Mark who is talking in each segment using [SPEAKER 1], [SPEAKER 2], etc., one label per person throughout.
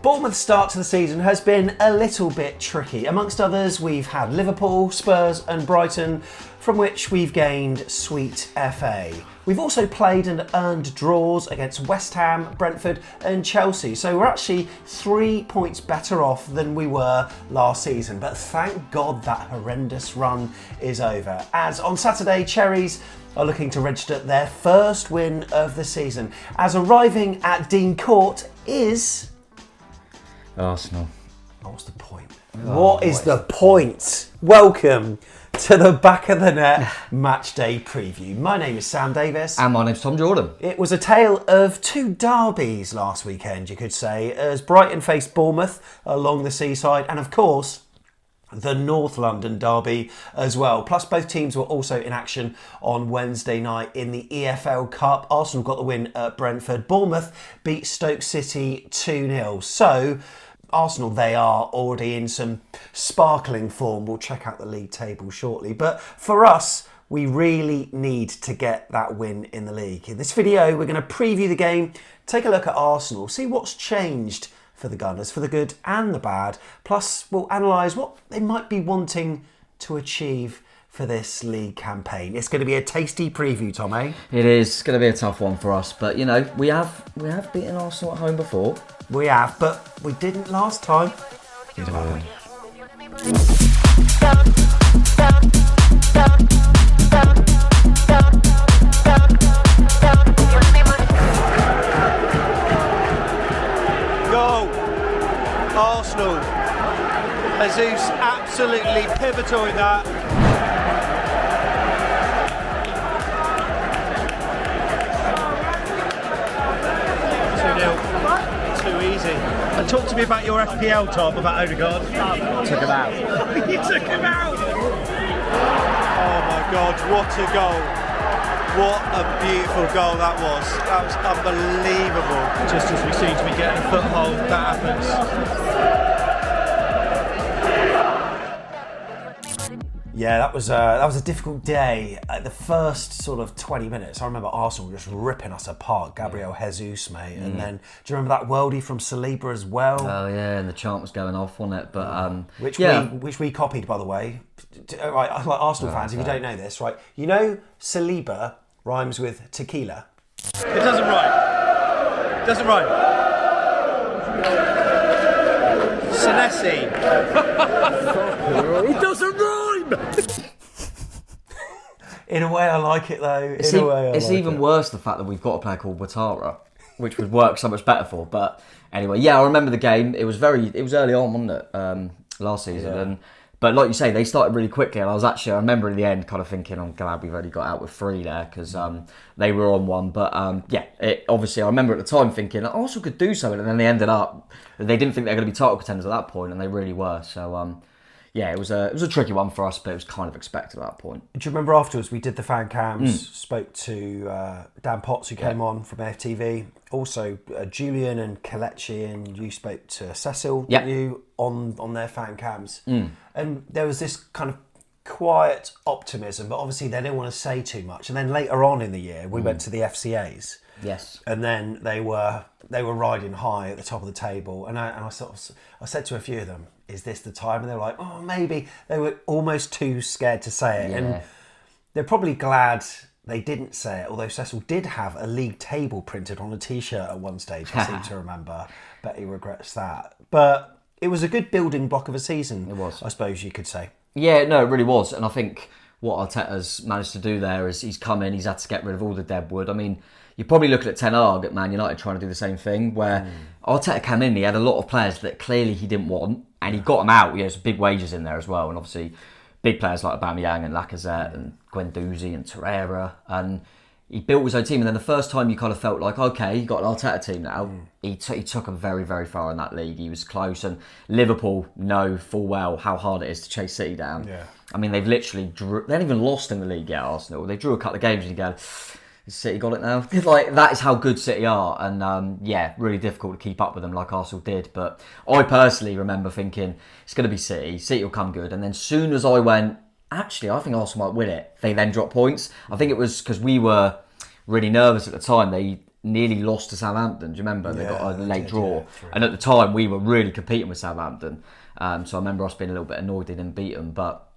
[SPEAKER 1] Bournemouth's start to the season has been a little bit tricky. Amongst others, we've had Liverpool, Spurs and Brighton, from which we've gained sweet FA. We've also played and earned draws against West Ham, Brentford and Chelsea, so we're actually 3 points better off than we were last season. But thank God that horrendous run is over, as on Saturday, Cherries are looking to register their first win of the season, as arriving at Dean Court is...
[SPEAKER 2] Arsenal.
[SPEAKER 1] What's the point? What is the point? Welcome to the Back of the Net Match Day Preview. My name is Sam Davis.
[SPEAKER 2] And my name's Tom Jordan.
[SPEAKER 1] It was a tale of two derbies last weekend, you could say, as Brighton faced Bournemouth along the seaside, and of course, the North London derby as well. Plus, both teams were also in action on Wednesday night in the EFL Cup. Arsenal got the win at Brentford. Bournemouth beat Stoke City 2-0. So, Arsenal, they are already in some sparkling form. We'll check out the league table shortly. But for us, we really need to get that win in the league. In this video, we're going to preview the game, take a look at Arsenal, see what's changed for the Gunners, for the good and the bad. Plus, we'll analyse what they might be wanting to achieve for this league campaign. It's going to be a tasty preview, Tom, eh?
[SPEAKER 2] It is. It's going to be a tough one for us, but you know, we have beaten Arsenal at home before.
[SPEAKER 1] We have, but we didn't last time.
[SPEAKER 3] Goal! Arsenal. Jesus absolutely pivotal in that. Too easy. And talk to me about your FPL, Tom, about Odegaard.
[SPEAKER 2] Took him out.
[SPEAKER 3] You took him out! Oh my God, what a goal. What a beautiful goal that was. That was unbelievable. Just as we seem to be getting a foothold, that happens.
[SPEAKER 1] Yeah, that was a difficult day. The first sort of 20 minutes, I remember Arsenal just ripping us apart. Gabriel Jesus, mate. And then, do you remember that worldie from Saliba as well?
[SPEAKER 2] Oh yeah, and the chant was going off, wasn't it? But
[SPEAKER 1] which we copied, by the way. Right, like Arsenal fans, if you don't know this, right? You know Saliba rhymes with tequila.
[SPEAKER 3] It doesn't rhyme. It doesn't rhyme. Senesi.
[SPEAKER 1] It doesn't rhyme! In a way, I like it though.
[SPEAKER 2] It's even worse the fact that we've got a player called Ouattara, which would work so much better for. But anyway, yeah, I remember the game. It was early on, wasn't it? Last season.
[SPEAKER 1] Yeah.
[SPEAKER 2] But like you say, they started really quickly, and I remember in the end kind of thinking, I'm glad we've already got out with 3 there, because they were on 1. But obviously I remember at the time thinking, Arsenal could do something, and then they didn't think they were going to be title contenders at that point, and they really were. So it was a tricky one for us, but it was kind of expected at that point.
[SPEAKER 1] Do you remember afterwards we did the fan cams, spoke to Dan Potts, who came on from AFTV, also Julian and Kelechi, and you spoke to Cecil, didn't you, on their fan cams. And there was this kind of quiet optimism, but obviously they didn't want to say too much. And then later on in the year, we went to the FCAs.
[SPEAKER 2] Yes.
[SPEAKER 1] And then they were riding high at the top of the table, and I said to a few of them, "Is this the time?" And they were like, "Oh, maybe." They were almost too scared to say it, and they're probably glad they didn't say it. Although Cecil did have a league table printed on a T-shirt at one stage, I seem to remember. Bet he regrets that. But it was a good building block of a season. It was, I suppose you could say.
[SPEAKER 2] Yeah, no, it really was, and I think what Arteta's managed to do there is he's come in, he's had to get rid of all the dead wood. I mean, you're probably looking at Ten Hag at Man United trying to do the same thing, where Arteta came in, he had a lot of players that clearly he didn't want, and he got them out. There's big wages in there as well, and obviously big players like Aubameyang and Lacazette and Guendouzi and Torreira, and he built his own team. And then the first time you kind of felt like, okay, you got an Arteta team now, he took them very, very far in that league. He was close, and Liverpool know full well how hard it is to chase City down. Yeah. I mean, they've literally they haven't even lost in the league yet, Arsenal. They drew a couple of games and you go, has City got it now? Like, that is how good City are, and really difficult to keep up with them like Arsenal did. But I personally remember thinking, it's going to be City. City will come good. And then soon as I went, actually, I think Arsenal might win it, they then dropped points. I think it was because we were really nervous at the time. nearly lost to Southampton. Do you remember? They got a late draw.
[SPEAKER 1] Yeah,
[SPEAKER 2] and at the time, we were really competing with Southampton. So I remember us being a little bit annoyed they didn't beat them. But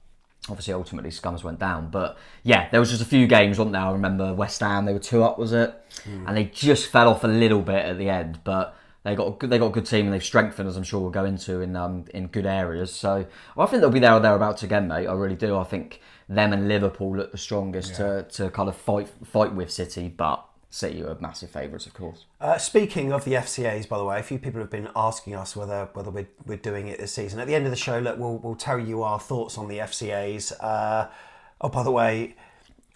[SPEAKER 2] obviously, ultimately, Scums went down. But yeah, there was just a few games, wasn't there? I remember West Ham, they were 2 up, was it? And they just fell off a little bit at the end. But they got a good team and they've strengthened, as I'm sure we'll go into in good areas. So I think they'll be there or thereabouts again, mate. I really do. I think them and Liverpool look the strongest to kind of fight with City, but City are massive favourites, of course.
[SPEAKER 1] Speaking of the FCAs, by the way, a few people have been asking us whether we're doing it this season. At the end of the show, look, we'll tell you our thoughts on the FCAs. Oh, by the way,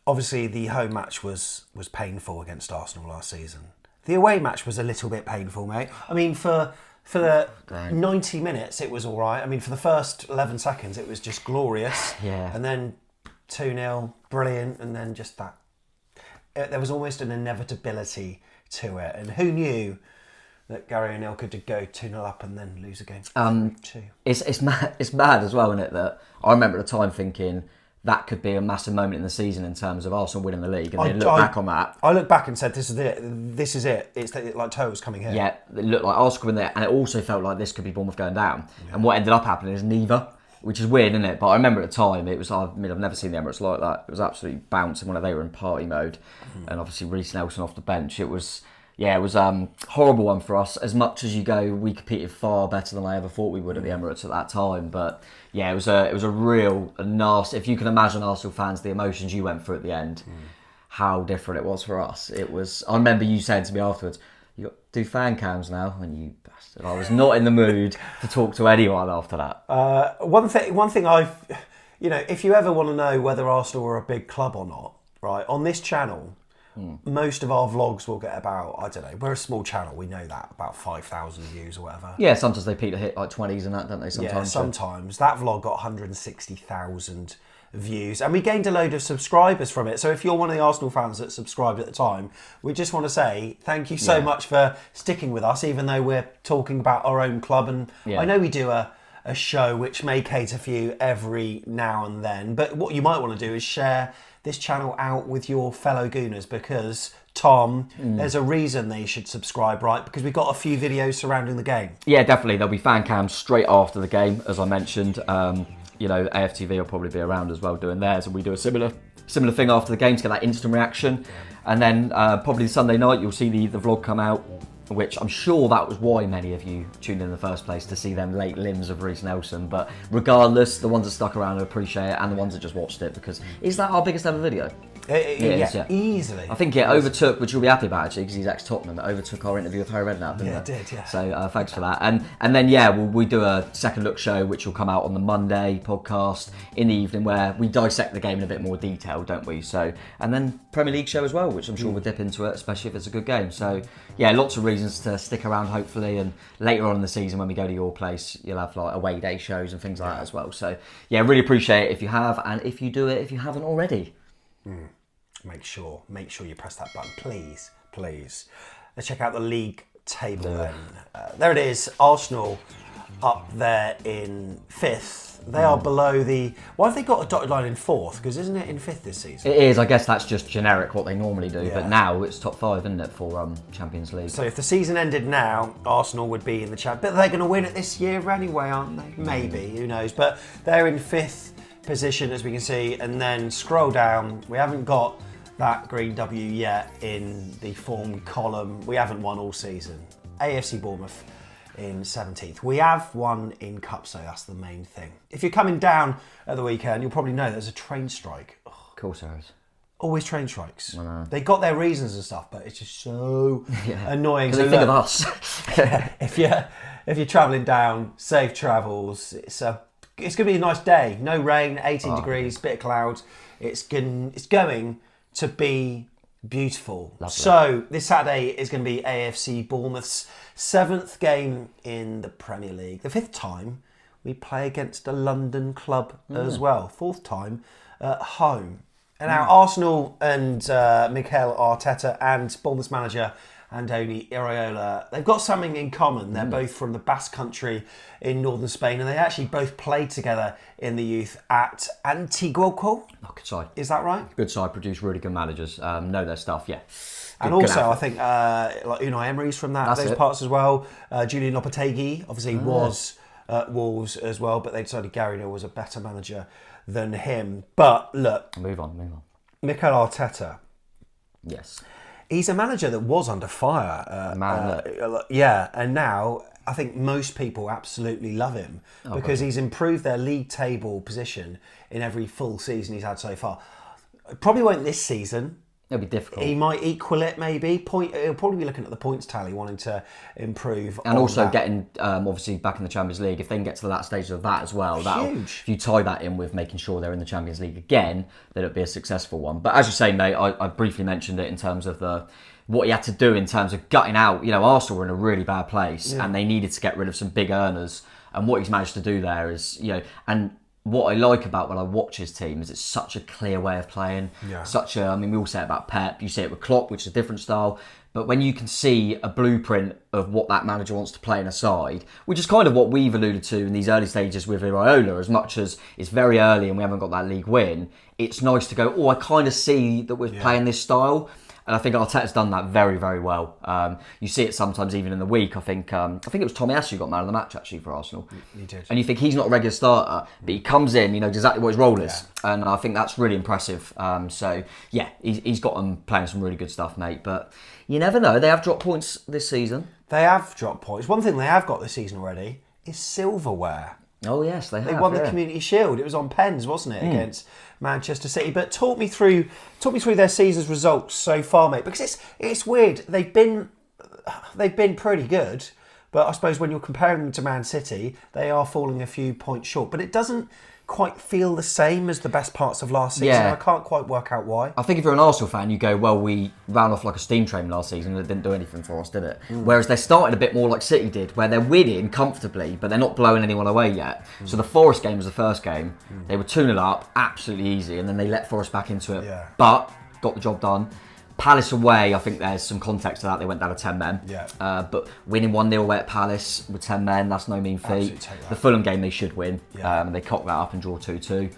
[SPEAKER 1] obviously the home match was painful against Arsenal last season. The away match was a little bit painful, mate. I mean, for the 90 minutes, it was all right. I mean, for the first 11 seconds, it was just glorious.
[SPEAKER 2] Yeah.
[SPEAKER 1] And then 2-0, brilliant, and then just that. There was almost an inevitability to it. And who knew that Gary O'Neill could go 2-0 up and then lose a game 3-2?
[SPEAKER 2] It's mad as well, isn't it? That I remember at the time thinking that could be a massive moment in the season in terms of Arsenal winning the league, and they look back on that.
[SPEAKER 1] I looked back and said, "This is it. This is it. It's like toes coming here."
[SPEAKER 2] Yeah, it looked like Arsenal win there, and it also felt like this could be Bournemouth going down. Yeah. And what ended up happening is neither, which is weird, isn't it? But I remember at the time, it was. I mean, I've never seen the Emirates like that. It was absolutely bouncing when they were in party mode, and obviously Reece Nelson off the bench. It was. Yeah, it was a horrible one for us. As much as you go, we competed far better than I ever thought we would at the Emirates at that time. But yeah, it was a real nasty. If you can imagine Arsenal fans, the emotions you went through at the end, how different it was for us. It was. I remember you saying to me afterwards, "You got to do fan cams now," and you bastard. I was not in the mood to talk to anyone after that.
[SPEAKER 1] One thing if you ever want to know whether Arsenal are a big club or not, right? On this channel. Most of our vlogs will get about, I don't know, we're a small channel, we know that, about 5,000 views or whatever.
[SPEAKER 2] Yeah, sometimes they peak to hit like 20s and that, don't they? Sometimes.
[SPEAKER 1] Yeah, sometimes. That vlog got 160,000 views and we gained a load of subscribers from it. So if you're one of the Arsenal fans that subscribed at the time, we just want to say thank you so much for sticking with us, even though we're talking about our own club. And I know we do a show which may cater for you every now and then, but what you might want to do is share this channel out with your fellow Gooners, because Tom, there's a reason they should subscribe, right? Because we've got a few videos surrounding the game.
[SPEAKER 2] Yeah, definitely. There'll be fan cams straight after the game, as I mentioned. AFCB will probably be around as well doing theirs, and we do a similar thing after the game to get that instant reaction. And then probably Sunday night you'll see the vlog come out, which I'm sure that was why many of you tuned in the first place, to see them late limbs of Reece Nelson. But regardless, the ones that stuck around appreciate it, and the ones that just watched it, because is that our biggest ever video?
[SPEAKER 1] Yeah, easily.
[SPEAKER 2] I think it overtook, which you'll be happy about actually, because he's ex-Tottenham. It overtook our interview with Harry Redknapp, didn't it?
[SPEAKER 1] Yeah, it did, yeah.
[SPEAKER 2] So thanks for that. And then we do a second look show, which will come out on the Monday podcast in the evening, where we dissect the game in a bit more detail, don't we? So, and then Premier League show as well, which I'm sure we'll dip into it, especially if it's a good game. So yeah, lots of reasons to stick around, hopefully. And later on in the season, when we go to your place, you'll have like away day shows and things like that as well. So yeah, really appreciate it if you have, and if you do it, if you haven't already.
[SPEAKER 1] Make sure you press that button, please. Let's check out the league table then. There it is, Arsenal up there in 5th. They are below the... Why have they got a dotted line in 4th? Because isn't it in 5th this season?
[SPEAKER 2] It is. I guess that's just generic what they normally do. But now it's top 5, isn't it, for Champions League?
[SPEAKER 1] So if the season ended now, Arsenal would be in the chat. But they're going to win it this year anyway, aren't they? Maybe, who knows? But they're in 5th position, as we can see. And then scroll down. We haven't got that green W yet in the form column. We haven't won all season. AFC Bournemouth in 17th. We have won in Cup, so that's the main thing. If you're coming down at the weekend, you'll probably know there's a train strike.
[SPEAKER 2] Of course there is.
[SPEAKER 1] Always train strikes. I know. They got their reasons and stuff, but it's just so annoying.
[SPEAKER 2] Because they think of us.
[SPEAKER 1] If you're travelling down, safe travels. It's going to be a nice day. No rain, 18 degrees, bit of clouds. It's going to be beautiful. Lovely. So this Saturday is going to be AFC Bournemouth's 7th game in the Premier League. The 5th time we play against a London club as well. 4th time at home. And now Arsenal and Mikel, Arteta and Bournemouth's manager Andoni, Iraola, they've got something in common. They're both from the Basque Country in northern Spain, and they actually both played together in the youth at Antiguoco.
[SPEAKER 2] Oh, good side.
[SPEAKER 1] Is that right?
[SPEAKER 2] Good side, produce really good managers, know their stuff, yeah.
[SPEAKER 1] And also, I think like Unai Emery's from those parts as well. Julian Lopetegui obviously was at Wolves as well, but they decided Gary Neville was a better manager than him. But look,
[SPEAKER 2] move on.
[SPEAKER 1] Mikel Arteta.
[SPEAKER 2] Yes.
[SPEAKER 1] He's a manager that was under fire. And now I think most people absolutely love him because he's improved their league table position in every full season he's had so far. Probably won't this season.
[SPEAKER 2] It'll be difficult.
[SPEAKER 1] He might equal it, maybe. He'll probably be looking at the points tally, wanting to improve.
[SPEAKER 2] And also getting, obviously, back in the Champions League. If they can get to the last stage of that as well,
[SPEAKER 1] huge.
[SPEAKER 2] If you tie that in with making sure they're in the Champions League again, then it'll be a successful one. But as you say, mate, I briefly mentioned it in terms of what he had to do in terms of gutting out. You know, Arsenal were in a really bad place and they needed to get rid of some big earners. And what he's managed to do there is, and what I like about when I watch his team is it's such a clear way of playing. Yeah. We all say it about Pep, you see it with Klopp, which is a different style. But when you can see a blueprint of what that manager wants to play in a side, which is kind of what we've alluded to in these early stages with Iraola, as much as it's very early and we haven't got that league win, it's nice to go, I kind of see that we're playing this style. And I think Arteta's done that very, very well. You see it sometimes even in the week. I think it was Tomiyasu who got man of the match actually for Arsenal.
[SPEAKER 1] He did.
[SPEAKER 2] And you think he's not a regular starter, but he comes in, he knows exactly what his role is. And I think that's really impressive. He's got them playing some really good stuff, mate. But you never know. They have dropped points this season.
[SPEAKER 1] They have dropped points. One thing they have got this season already is silverware.
[SPEAKER 2] Oh yes, they have.
[SPEAKER 1] They won the Community Shield. It was on pens, wasn't it, against Manchester City? But talk me through their season's results so far, mate. Because it's weird. They've been pretty good, but I suppose when you're comparing them to Man City, they are falling a few points short. But it doesn't quite feel the same as the best parts of last season.
[SPEAKER 2] Yeah.
[SPEAKER 1] I can't quite work out why.
[SPEAKER 2] I think if you're an Arsenal fan, you go, well, we ran off like a steam train last season and it didn't do anything for us, did it? Whereas they're starting a bit more like City did, where they're winning comfortably, but they're not blowing anyone away yet. So the Forest game was the first game. They were 2-0 up, absolutely easy, and then they let Forest back into it. Yeah. But got the job done. Palace away, I think there's some context to that. They went down to 10 men. Yeah. But winning 1-0 away at Palace with 10 men, that's no mean feat. The Fulham game they should win. Yeah. They cocked that up and draw 2-2.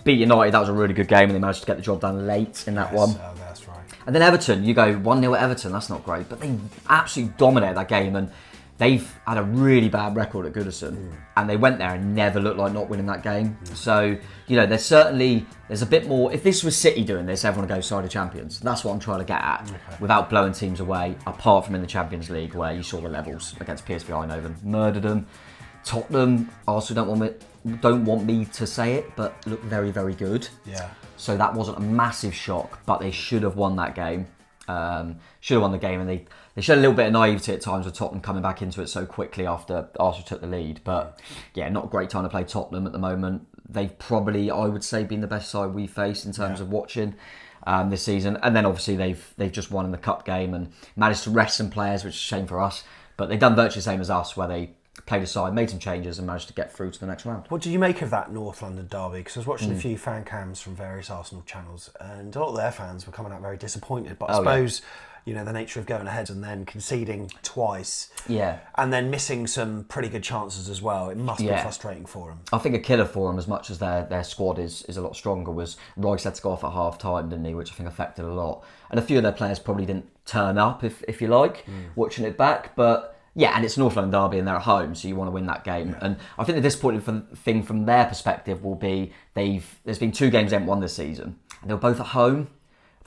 [SPEAKER 2] Beat United, that was a really good game, and they managed to get the job done late in that one.
[SPEAKER 1] Oh, that's right.
[SPEAKER 2] And then Everton, you go 1-0 at Everton, that's not great. But they absolutely dominated that game, and they've had a really bad record at Goodison, and they went there and never looked like not winning that game. So, there's a bit more. If this was City doing this, everyone would go side of champions. That's what I'm trying to get at, without blowing teams away, apart from in the Champions League, where you saw the levels against PSV Eindhoven, murdered them. Tottenham, Arsenal don't want me to say it, but look very, very good. Yeah. So that wasn't a massive shock, but they should have won that game. Should have won the game, and they showed a little bit of naivety at times with Tottenham coming back into it so quickly after Arsenal took the lead. But yeah, not a great time to play Tottenham at the moment. They've probably, I would say, been the best side we faced in terms of watching this season. And then obviously they've just won in the cup game and managed to rest some players, which is a shame for us. But they've done virtually the same as us, where they played aside, made some changes and managed to get through to the next round.
[SPEAKER 1] What do you make of that North London derby? Because I was watching a few fan cams from various Arsenal channels, and a lot of their fans were coming out very disappointed. But I suppose, the nature of going ahead and then conceding twice, and then missing some pretty good chances as well, it must be frustrating for them.
[SPEAKER 2] I think a killer for them, as much as their squad is a lot stronger, was Rice had to go off at half time, didn't he? Which I think affected a lot. And a few of their players probably didn't turn up, if you like, watching it back. But yeah, and it's North London derby and they're at home, so you want to win that game. And I think the disappointing thing from their perspective will be there's been 2 games they haven't won this season, and they were both at home.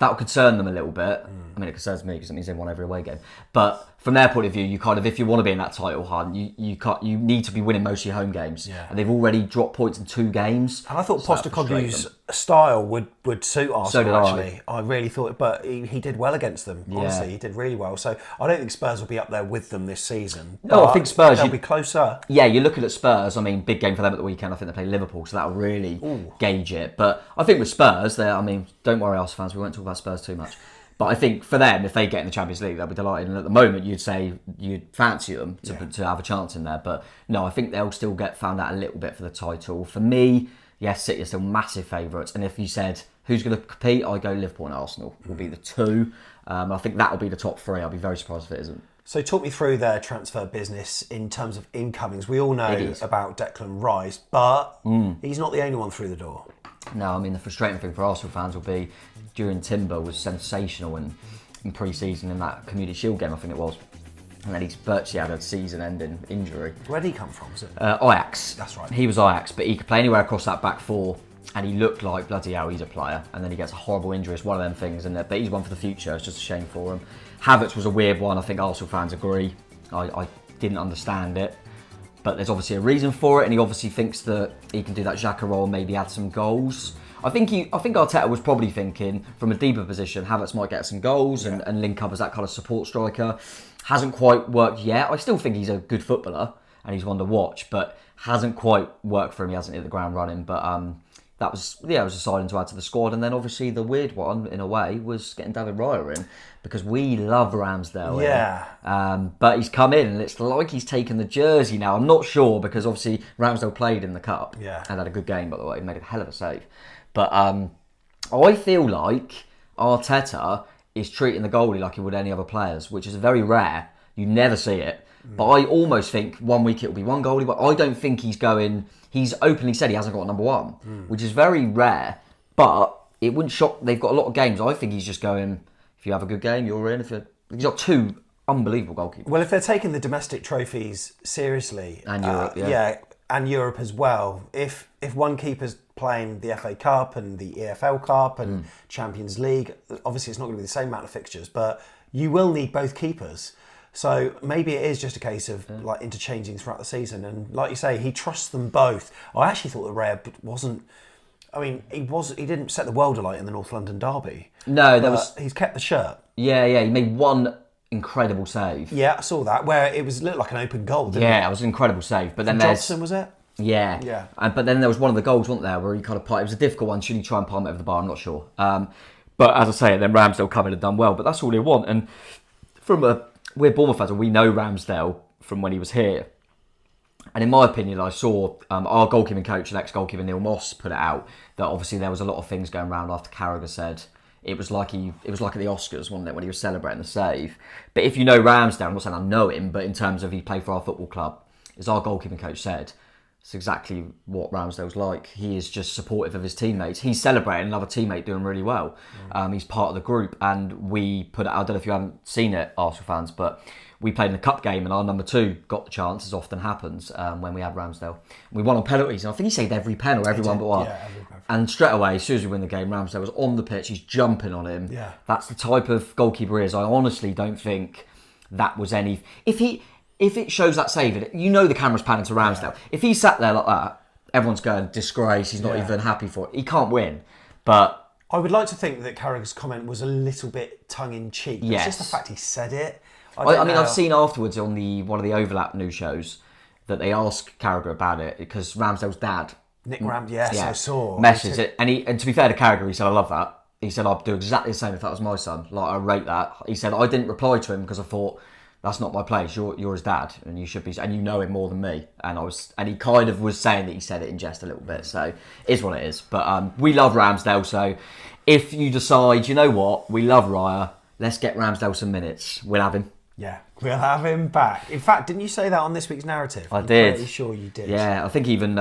[SPEAKER 2] That would concern them a little bit. I mean, it concerns me because it means they won every away game. But from their point of view, you kind of, if you want to be in that title hunt, you need to be winning most of your home games. Yeah. And they've already dropped points in 2 games.
[SPEAKER 1] And I thought Postecoglou's style would suit Arsenal,
[SPEAKER 2] so did
[SPEAKER 1] actually. I really thought, but he did well against them, honestly. He did really well. So I don't think Spurs will be up there with them this season.
[SPEAKER 2] No, I think Spurs...
[SPEAKER 1] They'll be closer.
[SPEAKER 2] Yeah, you're looking at Spurs. I mean, big game for them at the weekend. I think they play Liverpool, so that'll really gauge it. But I think with Spurs, don't worry, Arsenal fans, we won't talk about Spurs too much. But I think for them, if they get in the Champions League, they'll be delighted. And at the moment, you'd say you'd fancy them to have a chance in there. But no, I think they'll still get found out a little bit for the title. For me, yes, City are still massive favourites. And if you said, who's going to compete, I go Liverpool and Arsenal will be the two. I think that will be the top three. I'll be very surprised if it isn't.
[SPEAKER 1] So talk me through their transfer business in terms of incomings. We all know about Declan Rice, but he's not the only one through the door.
[SPEAKER 2] No, I mean, the frustrating thing for Arsenal fans will be during Timber was sensational in pre-season in that Community Shield game, I think it was. And then he's virtually had a season-ending injury.
[SPEAKER 1] Where did he come from? Was it?
[SPEAKER 2] Ajax.
[SPEAKER 1] That's right.
[SPEAKER 2] He was Ajax, but he could play anywhere across that back four, and he looked like bloody hell, he's a player. And then he gets a horrible injury. It's one of them things, but he's one for the future. It's just a shame for him. Havertz was a weird one. I think Arsenal fans agree. I didn't understand it, but there's obviously a reason for it, and he obviously thinks that he can do that Xhaka role, maybe add some goals. I think Arteta was probably thinking from a deeper position, Havertz might get some goals and link up as that kind of support striker. Hasn't quite worked yet. I still think he's a good footballer and he's one to watch, but hasn't quite worked for him. He hasn't hit the ground running, but that was a signing to add to the squad. And then obviously the weird one, in a way, was getting David Raya in, because we love Ramsdale.
[SPEAKER 1] Yeah.
[SPEAKER 2] But he's come in and it's like he's taken the jersey now. I'm not sure, because obviously Ramsdale played in the Cup and had a good game, by the way. He made a hell of a save. But I feel like Arteta is treating the goalie like he would any other players, which is very rare. You never see it. But I almost think 1 week it'll be one goalie, but I don't think he's openly said he hasn't got a number one, which is very rare, but it wouldn't shock. They've got a lot of games. I think he's just going, if you have a good game, you're in. He's got two unbelievable goalkeepers.
[SPEAKER 1] Well, if they're taking the domestic trophies seriously,
[SPEAKER 2] And Europe,
[SPEAKER 1] and Europe as well, if one keeper's playing the FA Cup and the EFL Cup and Champions League, obviously it's not going to be the same amount of fixtures, but you will need both keepers. So maybe it is just a case of like interchanging throughout the season. And like you say, he trusts them both. I actually thought that Raya wasn't. I mean, he didn't set the world alight in the North London derby.
[SPEAKER 2] No,
[SPEAKER 1] he's kept the shirt.
[SPEAKER 2] Yeah. He made one incredible save.
[SPEAKER 1] Yeah, I saw that where it looked like an open goal. Didn't it?
[SPEAKER 2] It was an incredible save. But then
[SPEAKER 1] Johnson, was it?
[SPEAKER 2] Yeah. But then there was one of the goals, wasn't there, where he kind of it was a difficult one. Should he try and palm it over the bar? I'm not sure. But as I say, then Ramsdale come in and done well. But that's all they want. And we're Bournemouth fans, and we know Ramsdale from when he was here. And in my opinion, I saw our goalkeeping coach and ex-goalkeeper Neil Moss put it out that obviously there was a lot of things going around after Carragher said it was like at the Oscars, wasn't it, when he was celebrating the save. But if you know Ramsdale, I'm not saying I know him, but in terms of he played for our football club, as our goalkeeping coach said, it's exactly what Ramsdale's like. He is just supportive of his teammates. He's celebrating another teammate doing really well. He's part of the group, and we put it out. I don't know if you haven't seen it, Arsenal fans, but we played in a cup game and our number two got the chance, as often happens when we had Ramsdale. We won on penalties, and I think he saved every pen or every one but one. And straight away, as soon as we win the game, Ramsdale was on the pitch. He's jumping on him.
[SPEAKER 1] Yeah.
[SPEAKER 2] That's the type of goalkeeper he is. I honestly don't think that was any... If it shows that save, the camera's panning to Ramsdale. Yeah. If he sat there like that, everyone's going, disgrace, he's not even happy for it. He can't win. But
[SPEAKER 1] I would like to think that Carragher's comment was a little bit tongue-in-cheek.
[SPEAKER 2] Yes.
[SPEAKER 1] It's just the fact he said it.
[SPEAKER 2] I mean, I've seen afterwards on one of the Overlap news shows that they asked Carragher about it because Ramsdale's dad...
[SPEAKER 1] Nick Ramsdale, yes, I saw.
[SPEAKER 2] Messaged it. And to be fair to Carragher, he said, I love that. He said, I'd do exactly the same if that was my son. Like, I rate that. He said, I didn't reply to him because I thought... That's not my place. You're his dad, and you should be, and you know him more than me. And he kind of was saying that he said it in jest a little bit. So it is what it is. But we love Ramsdale. So if you decide, you know what, we love Raya, let's get Ramsdale some minutes. We'll have him.
[SPEAKER 1] Yeah, we'll have him back. In fact, didn't you say that on this week's narrative?
[SPEAKER 2] I did.
[SPEAKER 1] Pretty sure you did.
[SPEAKER 2] Yeah, I think even.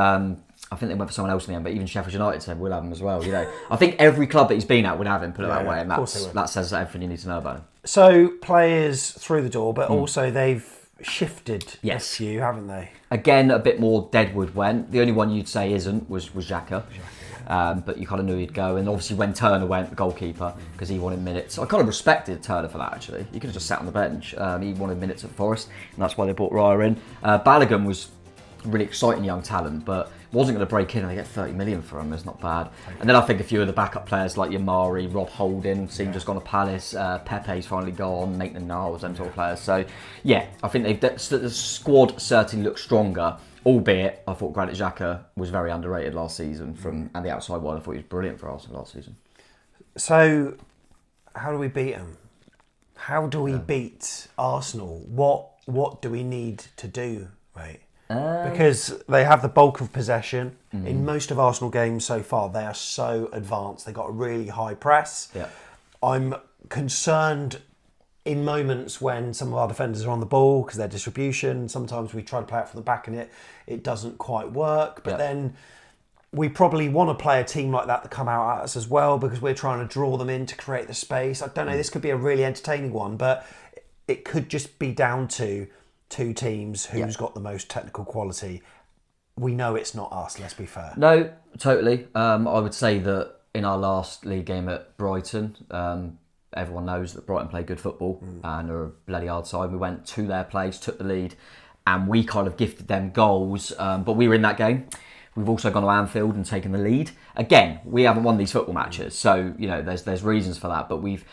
[SPEAKER 2] I think they went for someone else in the end, but even Sheffield United said we'll have him as well. I think every club that he's been at would have him, put it that way, and that says everything you need to know about him.
[SPEAKER 1] So players through the door, but also they've shifted a few, haven't they?
[SPEAKER 2] Again, a bit more Deadwood went. The only one you'd say isn't was Xhaka. But you kind of knew he'd go. And obviously when Turner went, the goalkeeper, because he wanted minutes. I kind of respected Turner for that, actually. He could have just sat on the bench. He wanted minutes at Forest, and that's why they brought Raya in. Balogun was a really exciting young talent, but wasn't going to break in, and they get 30 million for him. It's not bad. And then I think a few of the backup players like Yamari, Rob Holding, just gone to Palace. Pepe's finally gone. Maitland-Niles, them sort of players. So yeah, I think the squad certainly looks stronger. Albeit, I thought Granit Xhaka was very underrated last season and the outside wide. I thought he was brilliant for Arsenal last season.
[SPEAKER 1] So, how do we beat them? How do we beat Arsenal? What do we need to do, mate? Because they have the bulk of possession. In most of Arsenal games so far, they are so advanced. They've got a really high press.
[SPEAKER 2] Yeah.
[SPEAKER 1] I'm concerned in moments when some of our defenders are on the ball because their distribution. Sometimes we try to play it from the back and it doesn't quite work. But then we probably want to play a team like that come out at us as well because we're trying to draw them in to create the space. I don't know, this could be a really entertaining one, but it could just be down to two teams who's got the most technical quality. We know it's not us, let's be fair.
[SPEAKER 2] No, totally. I would say that in our last league game at Brighton, everyone knows that Brighton play good football and are a bloody hard side. We went to their place, took the lead, and we kind of gifted them goals. But we were in that game. We've also gone to Anfield and taken the lead. Again, we haven't won these football matches, so there's reasons for that. But we've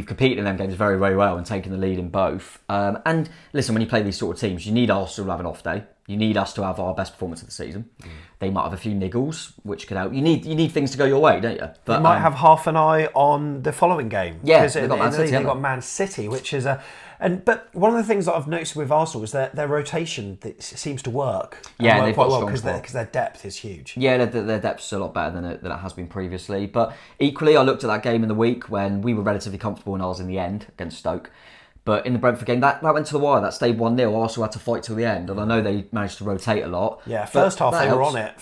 [SPEAKER 2] competed in them games very, very well and taken the lead in both. And listen, when you play these sort of teams, you need Arsenal to have an off day. You need us to have our best performance of the season. They might have a few niggles, which could help. You need things to go your way, don't you? But
[SPEAKER 1] you might have half an eye on the following game.
[SPEAKER 2] Yeah,
[SPEAKER 1] they've got Man City, which is but one of the things that I've noticed with Arsenal is their rotation seems to work.
[SPEAKER 2] Yeah,
[SPEAKER 1] they've got quite well because their depth is huge.
[SPEAKER 2] Yeah, their depth's a lot better than it has been previously. But equally, I looked at that game in the week when we were relatively comfortable and I was in the end against Stoke. But in the Brentford game, that went to the wire. That stayed 1-0. Arsenal had to fight till the end, and I know they managed to rotate a lot.
[SPEAKER 1] Yeah, first half they were on it.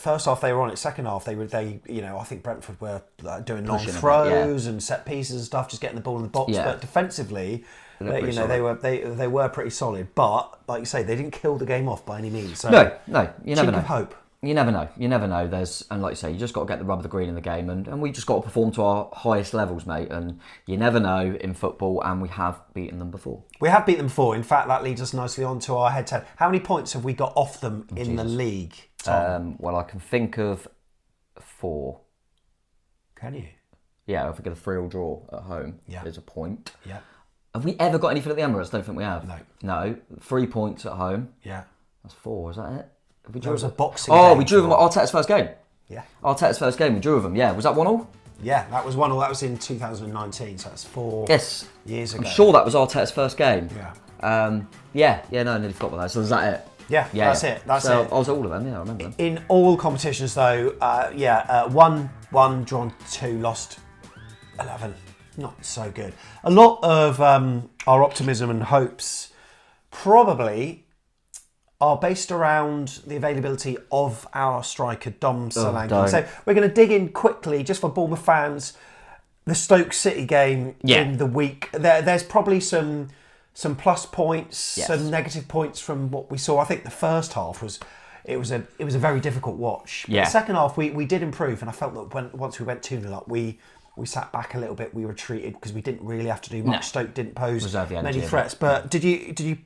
[SPEAKER 1] Second half they I think Brentford were doing long throws and set pieces and stuff, just getting the ball in the box.
[SPEAKER 2] Yeah.
[SPEAKER 1] But defensively, they were pretty solid. But like you say, they didn't kill the game off by any means. So
[SPEAKER 2] no, you never know.
[SPEAKER 1] Of hope.
[SPEAKER 2] You never know. And like you say, you just got to get the rub of the green in the game, and we just got to perform to our highest levels, mate. And you never know in football, and we have beaten them before.
[SPEAKER 1] We have beaten them before. In fact, that leads us nicely on to our head-to-head. How many points have we got off them in the league, Tom?
[SPEAKER 2] Well, I can think of 4.
[SPEAKER 1] Can you?
[SPEAKER 2] Yeah, I think of the 3-3 draw at home is a point.
[SPEAKER 1] Yeah.
[SPEAKER 2] Have we ever got anything at the Emirates? Don't think we have.
[SPEAKER 1] No.
[SPEAKER 2] 3 points at home.
[SPEAKER 1] Yeah.
[SPEAKER 2] That's 4, is that it?
[SPEAKER 1] There was a boxing game.
[SPEAKER 2] We drew them at Arteta's first game.
[SPEAKER 1] Yeah.
[SPEAKER 2] Arteta's first game, we drew with them. Yeah, was that 1-1?
[SPEAKER 1] Yeah, that was 1-1. That was in 2019, so that's 4 years ago.
[SPEAKER 2] I'm sure that was Arteta's first game.
[SPEAKER 1] Yeah.
[SPEAKER 2] No, I nearly forgot about that. So was that it?
[SPEAKER 1] Yeah, that's it. That's it.
[SPEAKER 2] I was at all of them, I remember them.
[SPEAKER 1] In all competitions, though, 1, drawn 2, lost 11. Not so good. A lot of our optimism and hopes probably are based around the availability of our striker, Dom Solanke. So we're going to dig in quickly, just for Bournemouth fans, the Stoke City game in the week. There's probably some plus points, some negative points from what we saw. I think the first half was a very difficult watch. But the second half, we did improve, and I felt that once we went 2-0 up, we sat back a little bit, we retreated because we didn't really have to do much. No. Stoke didn't pose many threats. But did you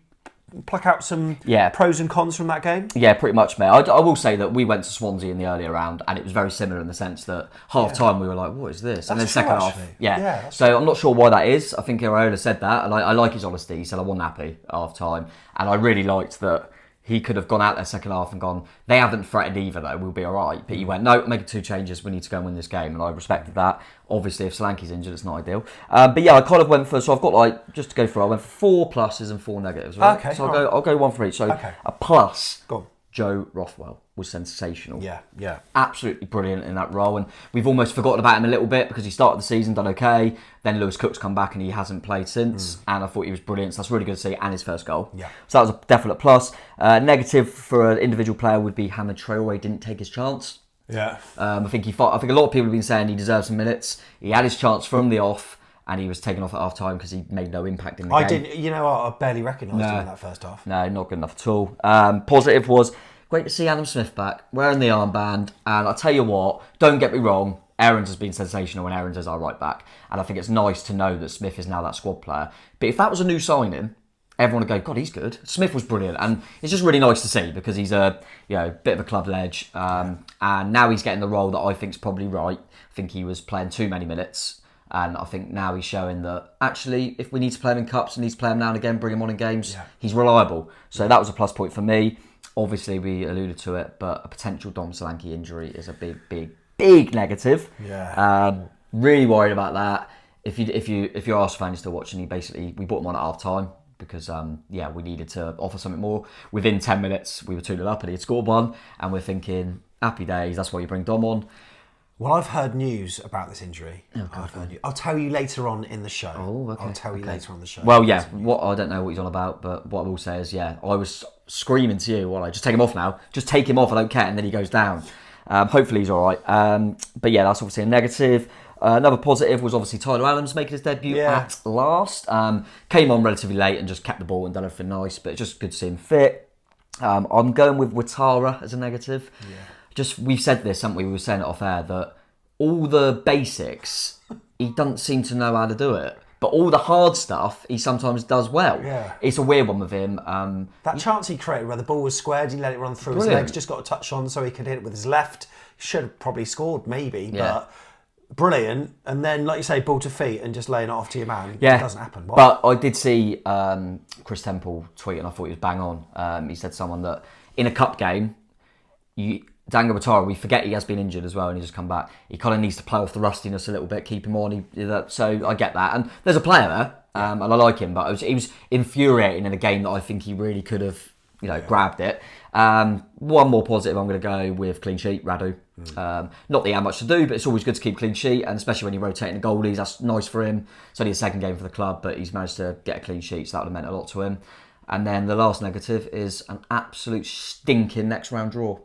[SPEAKER 1] pluck out some pros and cons from that game? Yeah,
[SPEAKER 2] pretty much, mate. I will say that we went to Swansea in the earlier round, and it was very similar in the sense that half-time we were like, what is this? And then second half, so I'm not sure why that is. I think Iraola said that, and I like his honesty. He said, I wasn't happy half-time, and I really liked that he could have gone out there second half and gone, they haven't threatened either though, we'll be all right. But he went, no, making 2 changes, we need to go and win this game. And I respected that. Obviously, if Solanke's injured, it's not ideal. But yeah, I kind of went for, so I've got just to go through, I went for 4 pluses and 4 negatives. Right?
[SPEAKER 1] Okay.
[SPEAKER 2] So I'll go one for each. So a plus.
[SPEAKER 1] Go on.
[SPEAKER 2] Joe Rothwell was sensational.
[SPEAKER 1] Yeah.
[SPEAKER 2] Absolutely brilliant in that role. And we've almost forgotten about him a little bit because he started the season, done okay. Then Lewis Cook's come back and he hasn't played since. And I thought he was brilliant. So that's really good to see. And his first goal.
[SPEAKER 1] Yeah.
[SPEAKER 2] So that was a definite plus. Negative for an individual player would be Hamid Traore didn't take his chance.
[SPEAKER 1] Yeah.
[SPEAKER 2] I think a lot of people have been saying he deserves some minutes. He had his chance from the off. And he was taken off at half time because he made no impact in the game.
[SPEAKER 1] I barely recognised him in that first half.
[SPEAKER 2] No, not good enough at all. Positive was great to see Adam Smith back, wearing the armband. And I'll tell you what, don't get me wrong, Aarons has been sensational and Aarons is our right back. And I think it's nice to know that Smith is now that squad player. But if that was a new signing, everyone would go, God, he's good. Smith was brilliant. And it's just really nice to see because he's a bit of a club ledge. And now he's getting the role that I think is probably right. I think he was playing too many minutes. And I think now he's showing that actually, if we need to play him in cups and need to play him now and again, bring him on in games, he's reliable. So that was a plus point for me. Obviously, we alluded to it, but a potential Dom Solanke injury is a big negative.
[SPEAKER 1] Yeah.
[SPEAKER 2] Really worried about that. If you're Arsenal fan, you're still watching. We brought him on at half time. because we needed to offer something more. Within 10 minutes, we were 2-0 up and he had scored one, and we're thinking, happy days, that's why you bring Dom on.
[SPEAKER 1] Well, I've heard news about this injury.
[SPEAKER 2] Oh, God.
[SPEAKER 1] I'll tell you later on in the show.
[SPEAKER 2] Oh, okay.
[SPEAKER 1] I'll tell you later on the show.
[SPEAKER 2] Well, yeah, I don't know what he's on about, but what I will say is, I was screaming to you, just take him off now. Just take him off, I don't care, and then he goes down. Hopefully he's all right. But yeah, that's obviously a negative. Another positive was obviously Tyler Adams making his debut at last. Came on relatively late and just kept the ball and done everything nice, but it's just good to see him fit. I'm going with Ouattara as a negative. Yeah. We've said this, haven't we? We were saying it off air, that all the basics, he doesn't seem to know how to do it. But all the hard stuff, he sometimes does well. Yeah. It's a weird one with him.
[SPEAKER 1] That chance he created where the ball was squared, he let it run through his legs, just got a touch on so he could hit it with his left. Should have probably scored, maybe, but brilliant. And then, like you say, ball to feet and just laying it off to your man. It doesn't happen. Why?
[SPEAKER 2] But I did see Chris Temple tweet, and I thought he was bang on. He said someone that in a cup game, Dango Ouattara, we forget he has been injured as well and he's just come back. He kind of needs to play off the rustiness a little bit, keep him on. So I get that. And there's a player there, and I like him, but he was infuriating in a game that I think he really could have grabbed it. One more positive, I'm going to go with clean sheet, Radu. Not that he had much to do, but it's always good to keep clean sheet, and especially when you're rotating the goalies, that's nice for him. It's only his second game for the club, but he's managed to get a clean sheet, so that would have meant a lot to him. And then the last negative is an absolute stinking next round draw.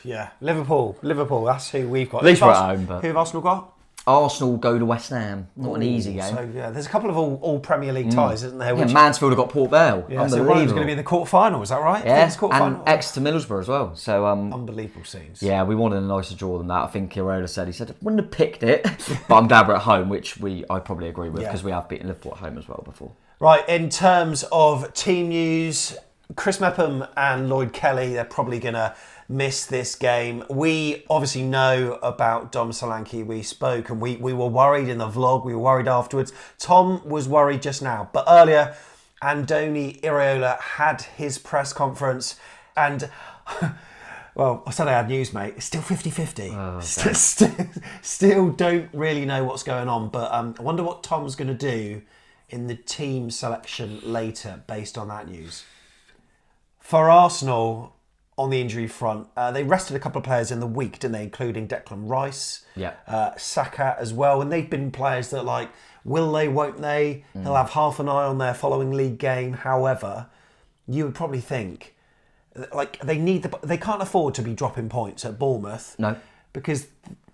[SPEAKER 1] Yeah, Liverpool. That's who we've got.
[SPEAKER 2] At least we're at home. But
[SPEAKER 1] who have Arsenal got?
[SPEAKER 2] Arsenal go to West Ham. Not an easy game.
[SPEAKER 1] So there's a couple of all Premier League ties, isn't there?
[SPEAKER 2] Mansfield have got Port Vale.
[SPEAKER 1] Yeah, so one of them's going to be in the quarter-final, is that right?
[SPEAKER 2] Yeah, and Exeter Middlesbrough as well. So
[SPEAKER 1] unbelievable scenes.
[SPEAKER 2] Yeah, we wanted a nicer draw than that. I think Iraola said, wouldn't have picked it, but I'm glad we're at home, which I probably agree with, because we have beaten Liverpool at home as well before.
[SPEAKER 1] Right, in terms of team news, Chris Mepham and Lloyd Kelly, they're probably going to miss this game. We obviously know about Dom Solanke. We spoke and we were worried in the vlog. We were worried afterwards. Tom was worried just now. But earlier, Andoni Iraola had his press conference and... Well, I said I had news, mate. It's still 50-50. Oh, okay. Still don't really know what's going on. But I wonder what Tom's going to do in the team selection later based on that news. For Arsenal... On the injury front, they rested a couple of players in the week, didn't they? Including Declan Rice, Saka as well. And they've been players that will they, won't they? He'll have half an eye on their following league game. However, you would probably think, they can't afford to be dropping points at Bournemouth.
[SPEAKER 2] No.
[SPEAKER 1] Because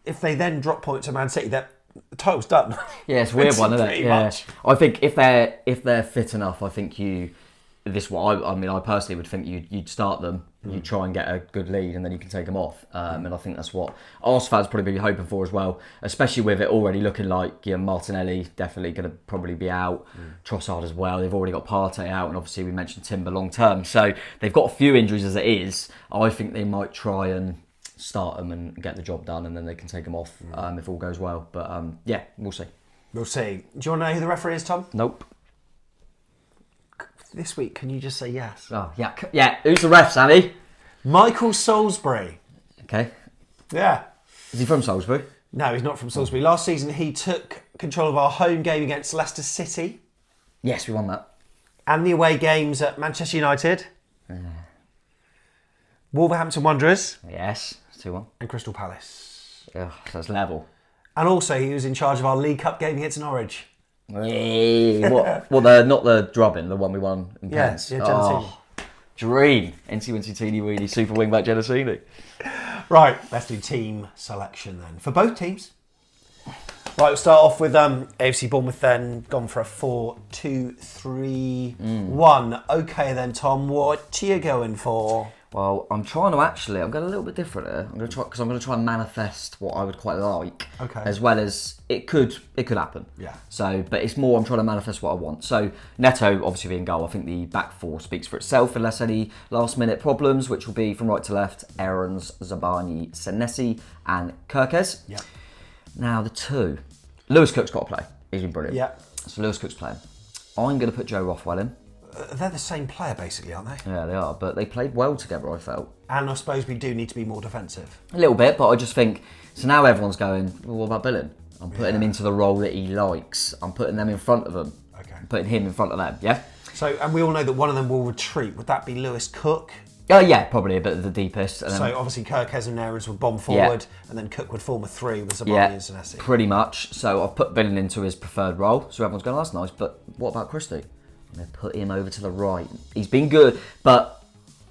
[SPEAKER 1] if they then drop points at Man City, the title's done.
[SPEAKER 2] Yeah, it's a weird one, isn't it? Yeah. I think if they're fit enough, I think I personally would think you'd start them, you'd try and get a good lead, and then you can take them off. And I think that's what Arsenal fans probably be hoping for as well, especially with it already looking like Martinelli definitely going to probably be out, Trossard as well. They've already got Partey out, and obviously we mentioned Timber long term. So they've got a few injuries as it is. I think they might try and start them and get the job done, and then they can take them off if all goes well. But we'll see.
[SPEAKER 1] We'll see. Do you want to know who the referee is, Tom?
[SPEAKER 2] Nope.
[SPEAKER 1] This week, can you just say yes?
[SPEAKER 2] Oh, yeah. Who's the ref, Sammy?
[SPEAKER 1] Michael Salisbury.
[SPEAKER 2] Okay.
[SPEAKER 1] Yeah.
[SPEAKER 2] Is he from Salisbury?
[SPEAKER 1] No, he's not from Salisbury. Last season, he took control of our home game against Leicester City.
[SPEAKER 2] Yes, we won that.
[SPEAKER 1] And the away games at Manchester United. Wolverhampton Wanderers.
[SPEAKER 2] Yes, 2-1.
[SPEAKER 1] And Crystal Palace.
[SPEAKER 2] Oh, that's level.
[SPEAKER 1] And also, he was in charge of our League Cup game against Norwich.
[SPEAKER 2] Hey, what? Well, not the drubbing, the one we won in Pence.
[SPEAKER 1] Yeah, Genesini.
[SPEAKER 2] Dream. NC Teeny Weeny, super wingback Genesini.
[SPEAKER 1] Right, let's do team selection then. For both teams. Right, we'll start off with AFC Bournemouth then, gone for a 4-2-3-1. Okay then, Tom, what are you going for?
[SPEAKER 2] Well, I'm going a little bit different here. I'm going to try and manifest what I would quite like, as well as it could happen. Yeah. So, but it's more I'm trying to manifest what I want. So, Neto obviously being goal. I think the back four speaks for itself, unless any last minute problems, which will be from right to left: Aarons, Zabani, Senesi, and Kirkes. Yeah. Now the two, Lewis Cook's got to play. He's been brilliant. Yeah. So Lewis Cook's playing. I'm going to put Joe Rothwell in.
[SPEAKER 1] They're the same player, basically, aren't they?
[SPEAKER 2] Yeah, they are, but they played well together, I felt.
[SPEAKER 1] And I suppose we do need to be more defensive.
[SPEAKER 2] A little bit, but I just think... So now everyone's going, well, what about Billing? I'm putting him into the role that he likes. I'm putting them in front of him. Okay. I'm putting him in front of them, yeah?
[SPEAKER 1] So, and we all know that one of them will retreat. Would that be Lewis Cook?
[SPEAKER 2] Yeah, probably a bit of the deepest. And then,
[SPEAKER 1] So obviously Kirkes and Neres would bomb forward, and then Cook would form a 3 with Zamani and Senesi.
[SPEAKER 2] pretty much. So I've put Billing into his preferred role. So everyone's going, that's nice, but what about Christie? I'm going to put him over to the right. He's been good, but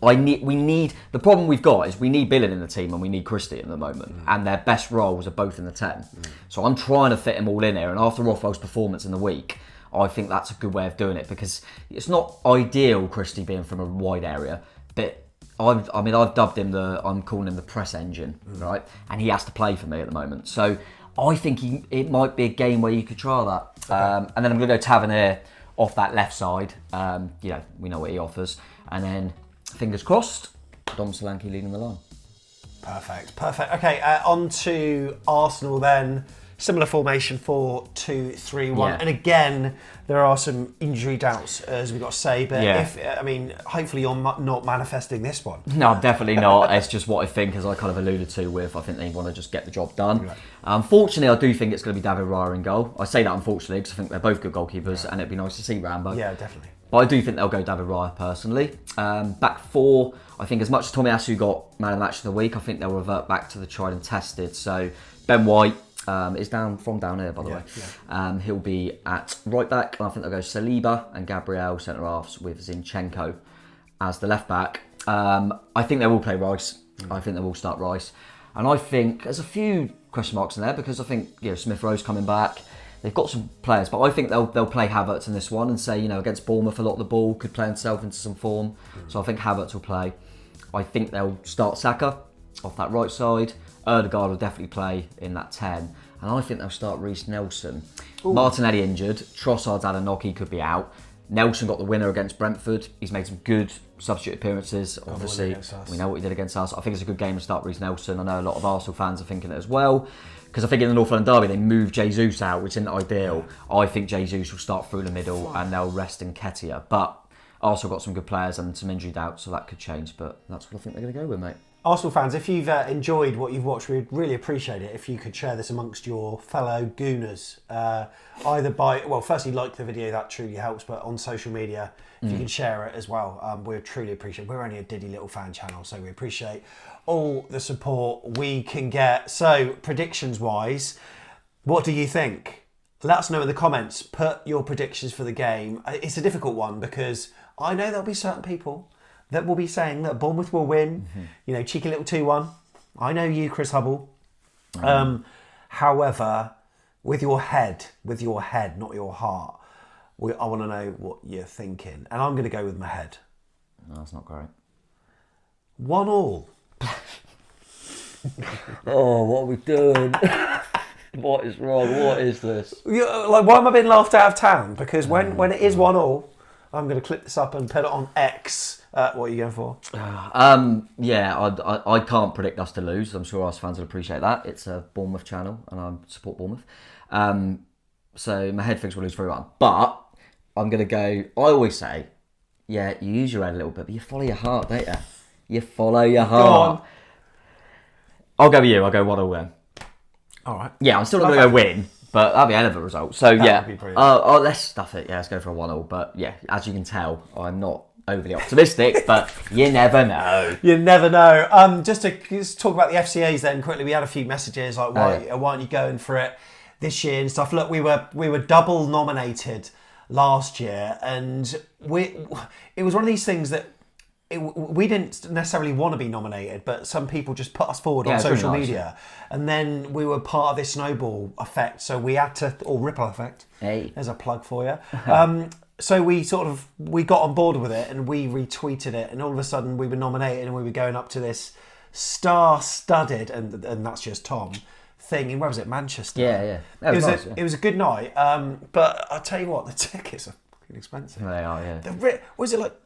[SPEAKER 2] the problem we've got is we need Billing in the team and we need Christie at the moment, and their best roles are both in the 10. So I'm trying to fit them all in here, and after Rothwell's performance in the week, I think that's a good way of doing it, because it's not ideal Christie being from a wide area, but I've dubbed him I'm calling him the press engine, right? And he has to play for me at the moment. So I think it might be a game where you could try that. Okay. And then I'm going to go Tavernier off that left side. We know what he offers. And then, fingers crossed, Dom Solanke leading the line.
[SPEAKER 1] Perfect. Okay, on to Arsenal then. Similar formation, 4-2-3-1.
[SPEAKER 2] Yeah.
[SPEAKER 1] And again, there are some injury doubts, as we've got to say. But hopefully you're not manifesting this one.
[SPEAKER 2] No, definitely not. It's just what I think, as I kind of alluded to with, I think they want to just get the job done.
[SPEAKER 1] Right.
[SPEAKER 2] Unfortunately, I do think it's going to be David Raya in goal. I say that unfortunately because I think they're both good goalkeepers, and it'd be nice to see Rambo.
[SPEAKER 1] Yeah, definitely.
[SPEAKER 2] But I do think they'll go David Raya personally. Back 4, I think as much as Tomiyasu got man of the match of the week, I think they'll revert back to the tried and tested. So Ben White is down here, by the way. Yeah. He'll be at right back, and I think they'll go Saliba and Gabriel centre halves with Zinchenko as the left back. I think they will play Rice. I think they will start Rice, and I think there's a few question marks in there because I think Smith Rowe's coming back. They've got some players, but I think they'll play Havertz in this one and say, against Bournemouth, a lot of the ball could play himself into some form. So I think Havertz will play. I think they'll start Saka off that right side. Ødegaard will definitely play in that 10. And I think they'll start Reece Nelson. Ooh. Martinelli injured. Trossard's had a knock, he could be out. Nelson got the winner against Brentford. He's made some good substitute appearances. Obviously, we know what he did against us. I think it's a good game to start Reece Nelson. I know a lot of Arsenal fans are thinking it as well. Because I think in the North London derby, they moved Jesus out, which isn't ideal. I think Jesus will start through the middle and they'll rest Nketiah. But Arsenal got some good players and some injury doubts, so that could change. But that's what I think they're going to go with, mate.
[SPEAKER 1] Arsenal fans, if you've enjoyed what you've watched, we'd really appreciate it if you could share this amongst your fellow Gooners. Either by, firstly, like the video, that truly helps, but on social media, if you can share it as well, we'd truly appreciate it. We're only a diddy little fan channel, so we appreciate all the support we can get. So, predictions-wise, what do you think? Let us know in the comments. Put your predictions for the game. It's a difficult one because I know there'll be certain people that will be saying that Bournemouth will win. Cheeky little 2-1. I know you, Chris Hubble. However, with your head, not your heart, I want to know what you're thinking. And I'm going to go with my head.
[SPEAKER 2] No, that's not great.
[SPEAKER 1] 1-1.
[SPEAKER 2] Oh, what are we doing? What is wrong? What is this?
[SPEAKER 1] Why am I being laughed out of town? Because when it is 1-1, I'm going to clip this up and put it on X. What are you going for?
[SPEAKER 2] I can't predict us to lose. I'm sure us fans will appreciate that. It's a Bournemouth channel and I support Bournemouth. So my head thinks we'll lose 3-1. But I'm going to go, I always say, you use your head a little bit, but you follow your heart, don't you? You follow your heart.
[SPEAKER 1] Go on.
[SPEAKER 2] I'll go with you. I'll go 1-1 win.
[SPEAKER 1] All right.
[SPEAKER 2] Yeah, I'm still not going to go win, but that'll be a hell of a result. So
[SPEAKER 1] That would be brilliant.
[SPEAKER 2] let's stuff it. Yeah, let's go for a 1-1. But yeah, as you can tell, I'm not overly optimistic, but you never know.
[SPEAKER 1] You never know. Just to talk about the FCAs then quickly, we had a few messages like, why aren't you going for it this year and stuff. Look, we were double nominated last year, and it was one of these things that we didn't necessarily want to be nominated, but some people just put us forward on social media, and then we were part of this snowball effect. So we had to, or ripple effect.
[SPEAKER 2] Hey,
[SPEAKER 1] there's a plug for you. So we got on board with it, and we retweeted it, and all of a sudden we were nominated, and we were going up to this star-studded, and that's just Tom, thing in, where was it, Manchester?
[SPEAKER 2] Yeah.
[SPEAKER 1] It was a good night, but I'll tell you what, the tickets are fucking expensive.
[SPEAKER 2] They are, yeah.
[SPEAKER 1] Was it like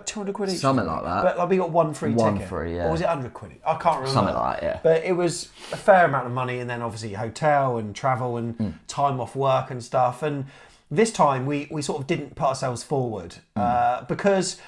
[SPEAKER 1] 200 quid each?
[SPEAKER 2] Something like that.
[SPEAKER 1] But we got one free ticket.
[SPEAKER 2] One free, yeah.
[SPEAKER 1] Or was it 100 quid? I can't remember.
[SPEAKER 2] Something like that, yeah.
[SPEAKER 1] But it was a fair amount of money, and then obviously hotel and travel and time off work and stuff. And this time we sort of didn't put ourselves forward because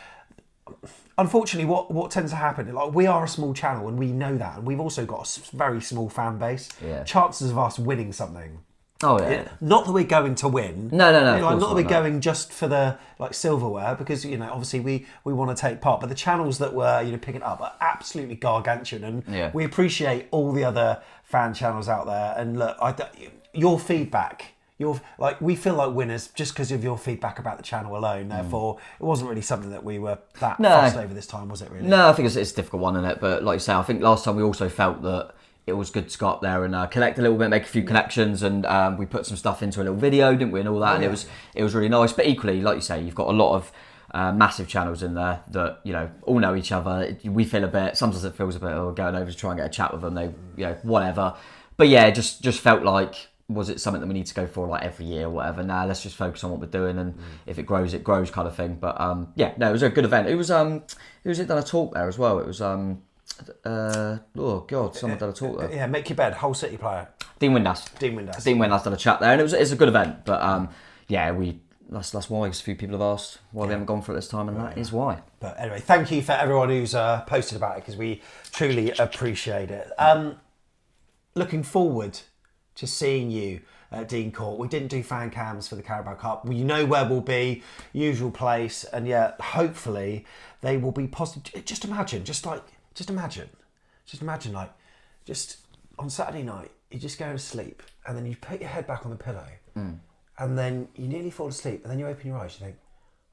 [SPEAKER 1] unfortunately what tends to happen, like, we are a small channel and we know that, and we've also got a very small fan base.
[SPEAKER 2] Yeah.
[SPEAKER 1] Chances of us winning something
[SPEAKER 2] Oh yeah.
[SPEAKER 1] Not that we're going to win.
[SPEAKER 2] No.
[SPEAKER 1] Not that we're going just for the silverware, because obviously we want to take part. But the channels that we're picking up are absolutely gargantuan, and we appreciate all the other fan channels out there. And look, your feedback. We feel like winners just because of your feedback about the channel alone. Therefore, it wasn't really something that we were that fussed over this time, was it? Really?
[SPEAKER 2] No, I think it's a difficult one, isn't it? But like you say, I think last time we also felt that it was good to go up there and collect a little bit, make a few connections, and we put some stuff into a little video, didn't we? And all that, and it was really nice. But equally, like you say, you've got a lot of massive channels in there that all know each other. We feel sometimes it feels a bit going over to try and get a chat with them. They whatever. But yeah, just felt like. Was it something that we need to go for like every year or whatever? Nah, let's just focus on what we're doing, and if it grows kind of thing. But it was a good event. It was who was it done a talk there as well? It was someone done a talk there.
[SPEAKER 1] Yeah, make your bed, Hull City player.
[SPEAKER 2] Dean Windass done a chat there, and it's a good event. But that's why a few people have asked why we haven't gone for it this time, and that is why.
[SPEAKER 1] But anyway, thank you for everyone who's posted about it, because we truly appreciate it. Looking forward to seeing you at Dean Court. We didn't do fan cams for the Carabao Cup. We know where we'll be, usual place, and hopefully they will be positive. Just imagine on Saturday night, you just go to sleep, and then you put your head back on the pillow, and then you nearly fall asleep, and then you open your eyes, you think,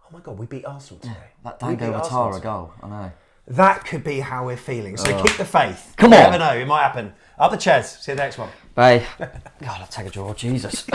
[SPEAKER 1] oh my God, we beat Arsenal today.
[SPEAKER 2] That Dango Watara goal, I know.
[SPEAKER 1] That could be how we're feeling. So keep the faith.
[SPEAKER 2] Come on.
[SPEAKER 1] You never know, it might happen. Up the Cherries. See you the next one.
[SPEAKER 2] Bye. God, I'll take a draw. Jesus.